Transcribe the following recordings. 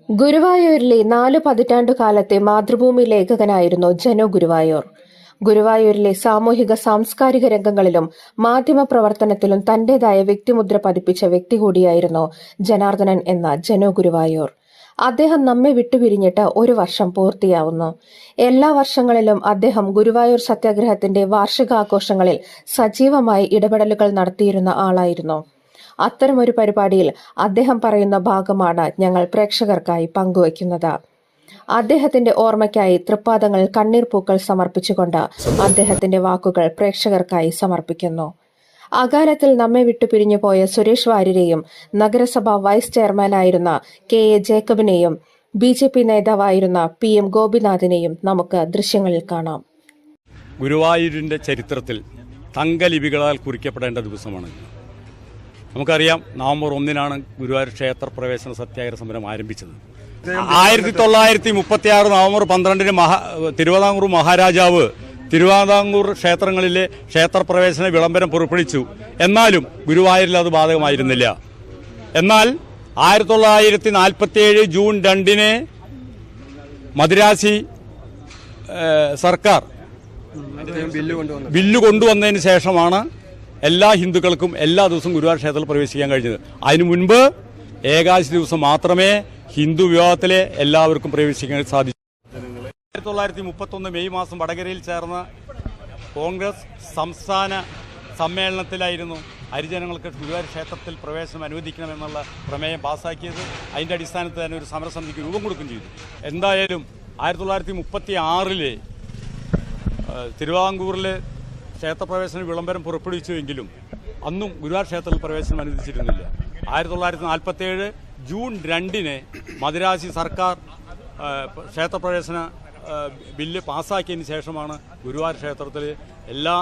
ഗുരുവായൂരിലെ 4 പതിറ്റാണ്ടുകാലത്തെ മാതൃഭൂമി ലേഖകനായിരുന്നു ജനോ ഗുരുവായൂർ. ഗുരുവായൂരിലെ സാമൂഹിക സാംസ്കാരിക രംഗങ്ങളിലും മാധ്യമപ്രവർത്തനത്തിലും തന്റേതായ വ്യക്തിമുദ്ര പതിപ്പിച്ച വ്യക്തി കൂടിയായിരുന്നു ജനാർദ്ദനൻ എന്ന ജനോ ഗുരുവായൂർ. അദ്ദേഹം നമ്മെ വിട്ടുപിരിഞ്ഞിട്ട് 1 വർഷം പൂർത്തിയാവുന്നു. എല്ലാ വർഷങ്ങളിലും അദ്ദേഹം ഗുരുവായൂർ സത്യാഗ്രഹത്തിന്റെ വാർഷികാഘോഷങ്ങളിൽ സജീവമായി ഇടപെടലുകൾ നടത്തിയിരുന്ന ആളായിരുന്നു. അത്തരമൊരു പരിപാടിയിൽ അദ്ദേഹം പറയുന്ന ഭാഗമാണ് ഞങ്ങൾ പ്രേക്ഷകർക്കായി പങ്കുവയ്ക്കുന്നത്. അദ്ദേഹത്തിന്റെ ഓർമ്മയ്ക്കായി തൃപ്പാദങ്ങൾ കണ്ണീർ പൂക്കൾ സമർപ്പിച്ചുകൊണ്ട് അദ്ദേഹത്തിന്റെ വാക്കുകൾ പ്രേക്ഷകർക്കായി സമർപ്പിക്കുന്നു. അകാലത്തിൽ നമ്മെ വിട്ടുപിരിഞ്ഞു പോയ സുരേഷ് വാര്യരെയും നഗരസഭ വൈസ് ചെയർമാനായിരുന്ന KA ജേക്കബിനെയും BJP നേതാവായിരുന്ന PM ഗോപിനാഥിനെയും നമുക്ക് ദൃശ്യങ്ങളിൽ കാണാം. ഗുരുവായൂരിന്റെ ചരിത്രത്തിൽ തങ്കലിപികളാൽ കുറിക്കപ്പെടേണ്ട ദിവസമാണ്. നമുക്കറിയാം, നവംബർ 1 ഗുരുവായൂർ ക്ഷേത്ര പ്രവേശന സത്യാഗ്രഹ സമരം ആരംഭിച്ചത്. 1936 നവംബർ 12 തിരുവിതാംകൂർ മഹാരാജാവ് തിരുവിതാംകൂർ ക്ഷേത്രങ്ങളിലെ ക്ഷേത്രപ്രവേശന വിളംബരം പുറപ്പെടുവിച്ചു. എന്നാലും ഗുരുവായൂരിൽ അത് ബാധകമായിരുന്നില്ല. എന്നാൽ 1947 ജൂൺ 2 മദ്രാസി സർക്കാർ ബില്ല് കൊണ്ടുവന്നതിന് ശേഷമാണ് എല്ലാ ഹിന്ദുക്കൾക്കും എല്ലാ ദിവസവും ഗുരുവായൂർ ക്ഷേത്രത്തിൽ പ്രവേശിക്കാൻ കഴിഞ്ഞത്. അതിനു മുൻപ് ഏകാദശി ദിവസം മാത്രമേ ഹിന്ദു വിഭാഗത്തിലെ എല്ലാവർക്കും പ്രവേശിക്കാൻ സാധിച്ചു. 1931 മെയ് മാസം വടകരയിൽ ചേർന്ന കോൺഗ്രസ് സംസ്ഥാന സമ്മേളനത്തിലായിരുന്നു ഹരിജനങ്ങൾക്ക് ഗുരുവായൂർ ക്ഷേത്രത്തിൽ പ്രവേശനം അനുവദിക്കണമെന്നുള്ള പ്രമേയം പാസാക്കിയത്. അതിന്റെ അടിസ്ഥാനത്തിൽ തന്നെ ഒരു സമരസമിതിക്ക് രൂപം കൊടുക്കുകയും ചെയ്തു. എന്തായാലും 1936 തിരുവിതാംകൂറിലെ ക്ഷേത്രപ്രവേശന വിളംബരം പുറപ്പെടുവിച്ചുവെങ്കിലും അന്നും ഗുരുവായൂർ ക്ഷേത്രത്തിൽ പ്രവേശനം അനുവദിച്ചിരുന്നില്ല. 1947 ജൂൺ 2 മദ്രാസി സർക്കാർ ക്ഷേത്രപ്രവേശന ബില്ല് പാസ്സാക്കിയതിന് ശേഷമാണ് ഗുരുവായൂർ ക്ഷേത്രത്തിൽ എല്ലാ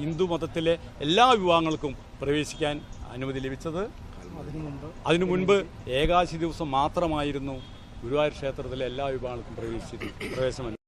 ഹിന്ദു മതത്തിലെ എല്ലാ വിഭാഗങ്ങൾക്കും പ്രവേശിക്കാൻ അനുമതി ലഭിച്ചത്. അതിനു മുൻപ് ഏകാദശി ദിവസം മാത്രമായിരുന്നു ഗുരുവായൂർ ക്ഷേത്രത്തിലെ എല്ലാ വിഭാഗങ്ങൾക്കും പ്രവേശനം